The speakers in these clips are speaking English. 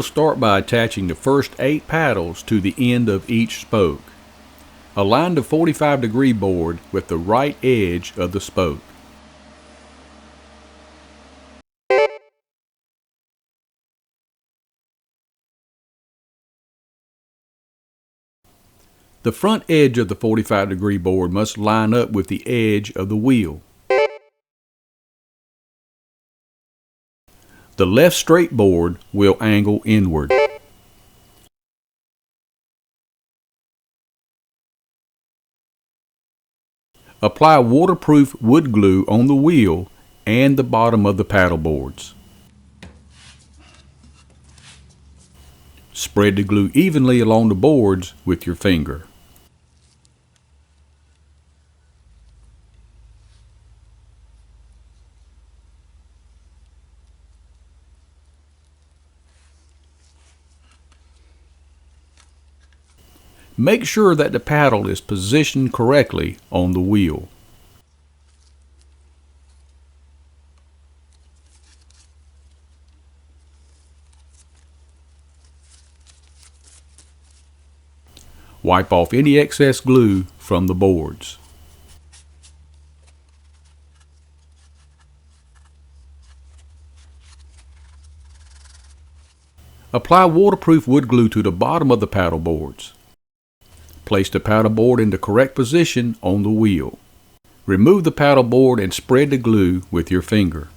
will start by attaching the first 8 paddles to the end of each spoke. Align the 45-degree board with the right edge of the spoke. The front edge of the 45-degree board must line up with the edge of the wheel. The left straight board will angle inward. Apply waterproof wood glue on the wheel and the bottom of the paddle boards. Spread the glue evenly along the boards with your finger. Make sure that the paddle is positioned correctly on the wheel. Wipe off any excess glue from the boards. Apply waterproof wood glue to the bottom of the paddle boards. Place the paddle board in the correct position on the wheel. Remove the paddle board and spread the glue with your finger.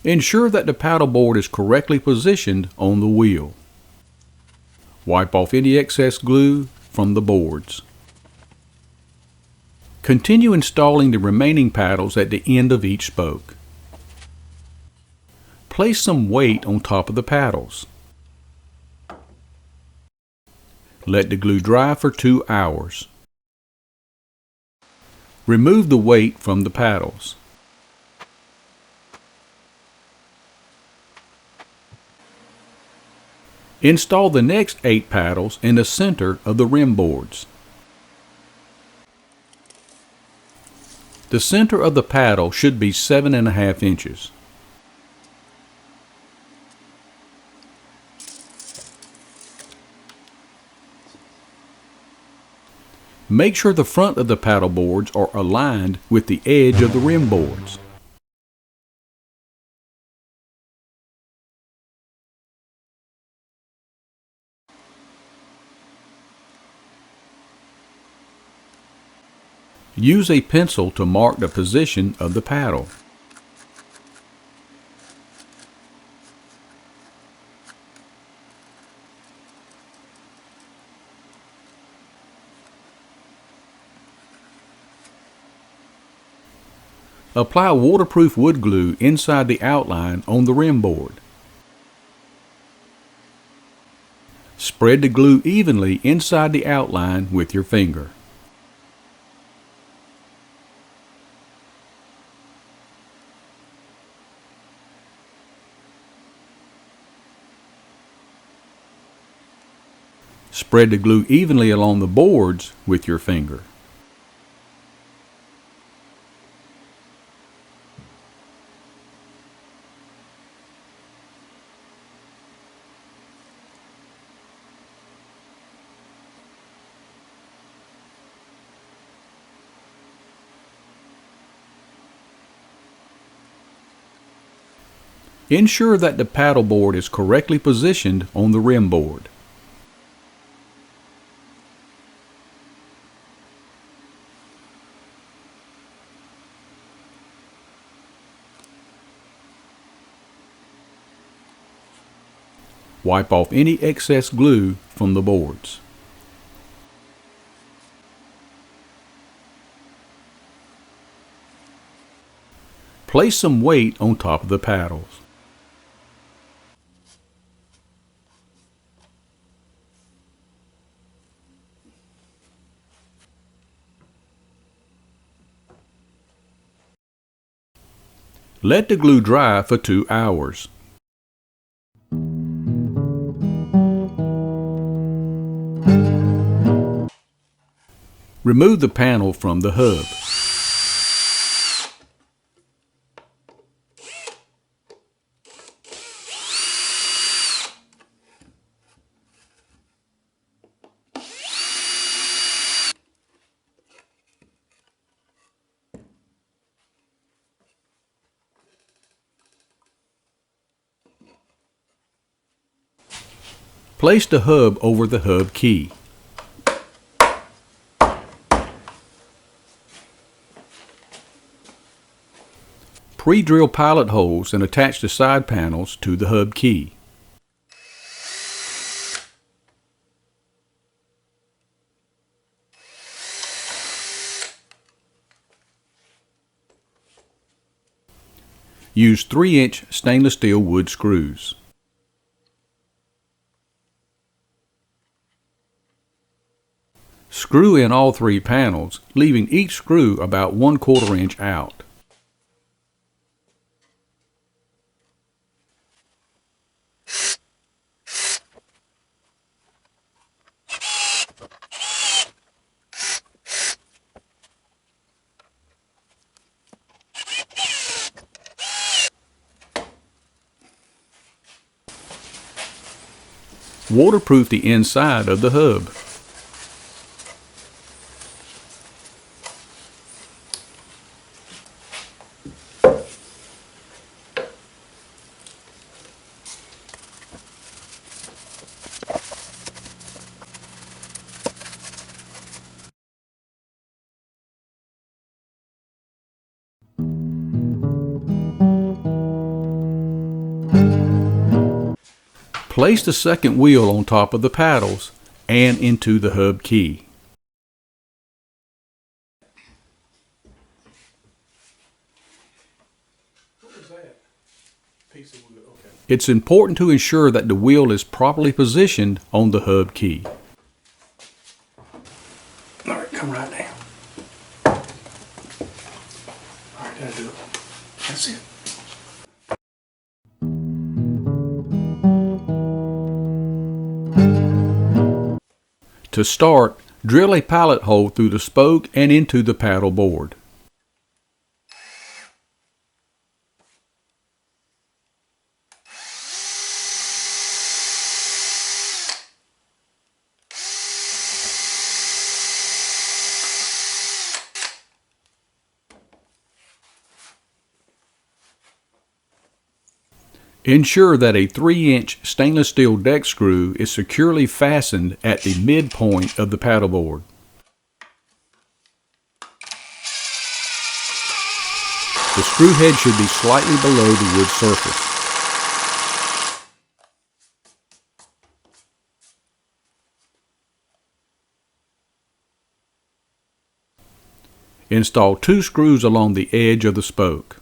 Ensure that the paddle board is correctly positioned on the wheel. Wipe off any excess glue from the boards. Continue installing the remaining paddles at the end of each spoke. Place some weight on top of the paddles. Let the glue dry for 2 hours. Remove the weight from the paddles. Install the next 8 paddles in the center of the rim boards. The center of the paddle should be 7.5 inches. Make sure the front of the paddle boards are aligned with the edge of the rim boards. Use a pencil to mark the position of the paddle. Apply waterproof wood glue inside the outline on the rim board. Spread the glue evenly inside the outline with your finger. Spread the glue evenly along the boards with your finger. Ensure that the paddle board is correctly positioned on the rim board. Wipe off any excess glue from the boards. Place some weight on top of the paddles. Let the glue dry for 2 hours. Remove the panel from the hub. Place the hub over the hub key. Pre-drill pilot holes and attach the side panels to the hub key. Use 3-inch stainless steel wood screws. Screw in all 3 panels, leaving each screw about 1/4 inch out. Waterproof the inside of the hub. Place the second wheel on top of the paddles and into the hub key. What was that? Piece of wood. Okay. It's important to ensure that the wheel is properly positioned on the hub key. All right, come right down. All right, that'll do it. That's it. To start, drill a pilot hole through the spoke and into the paddle board. Ensure that a 3-inch stainless steel deck screw is securely fastened at the midpoint of the paddleboard. The screw head should be slightly below the wood surface. Install 2 screws along the edge of the spoke.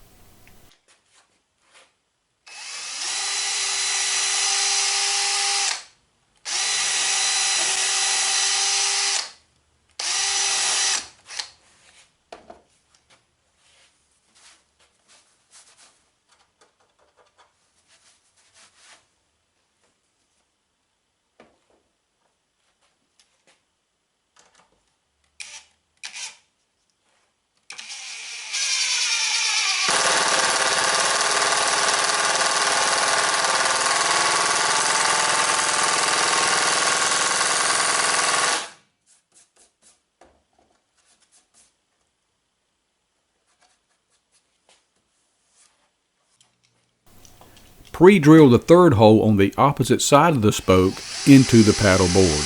Pre-drill the third hole on the opposite side of the spoke into the paddle board.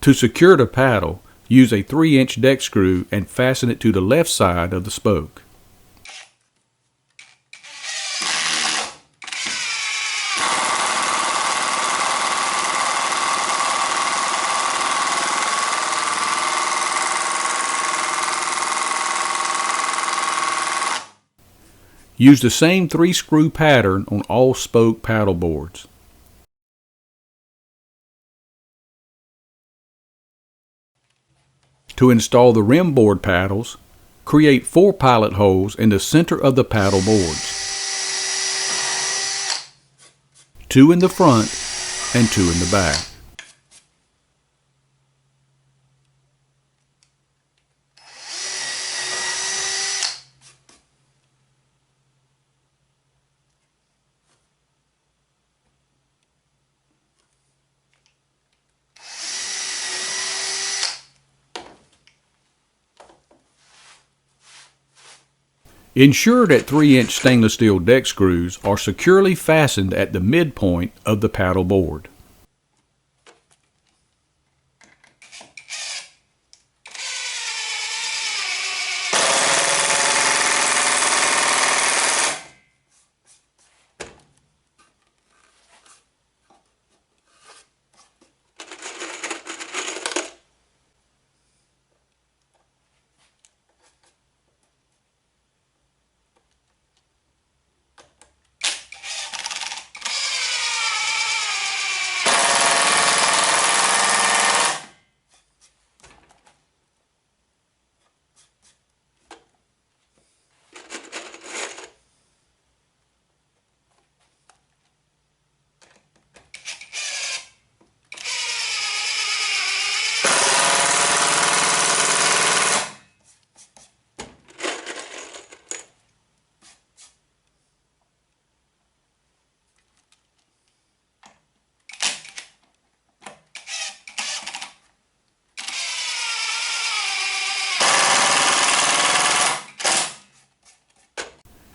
To secure the paddle, use a 3-inch deck screw and fasten it to the left side of the spoke. Use the same 3-screw pattern on all spoke paddle boards. To install the rim board paddles, create 4 pilot holes in the center of the paddle boards. 2 in the front and 2 in the back. Ensure that 3-inch stainless steel deck screws are securely fastened at the midpoint of the paddle board.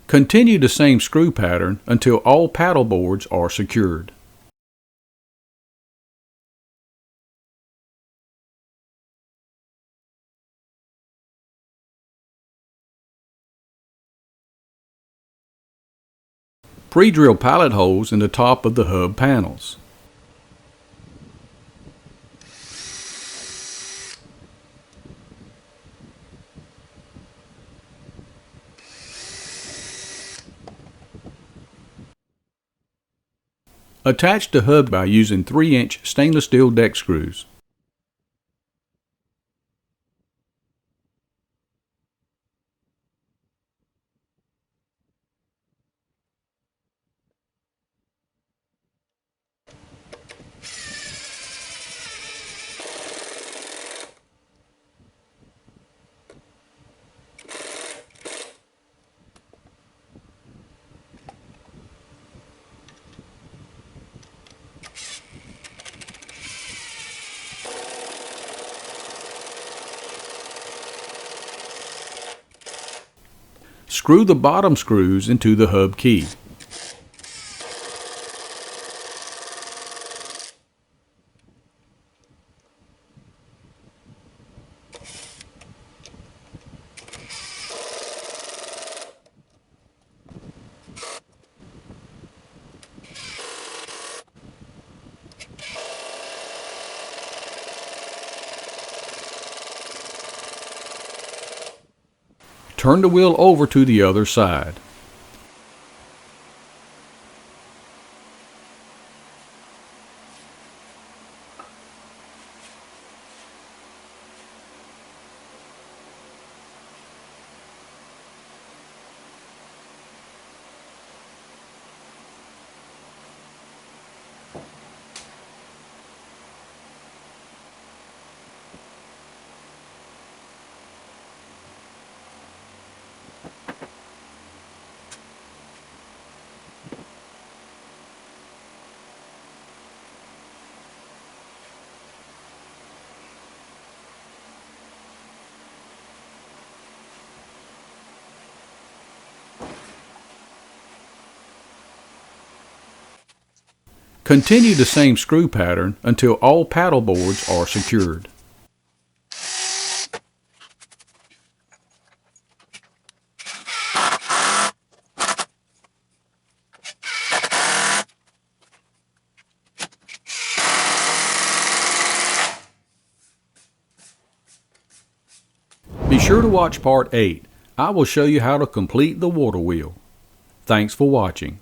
Continue the same screw pattern until all paddle boards are secured. Pre-drill pilot holes in the top of the hub panels. Attach the hub by using 3-inch stainless steel deck screws. Screw the bottom screws into the hub key. Turn the wheel over to the other side. Continue the same screw pattern until all paddle boards are secured. Be sure to watch Part 8. I will show you how to complete the water wheel. Thanks for watching.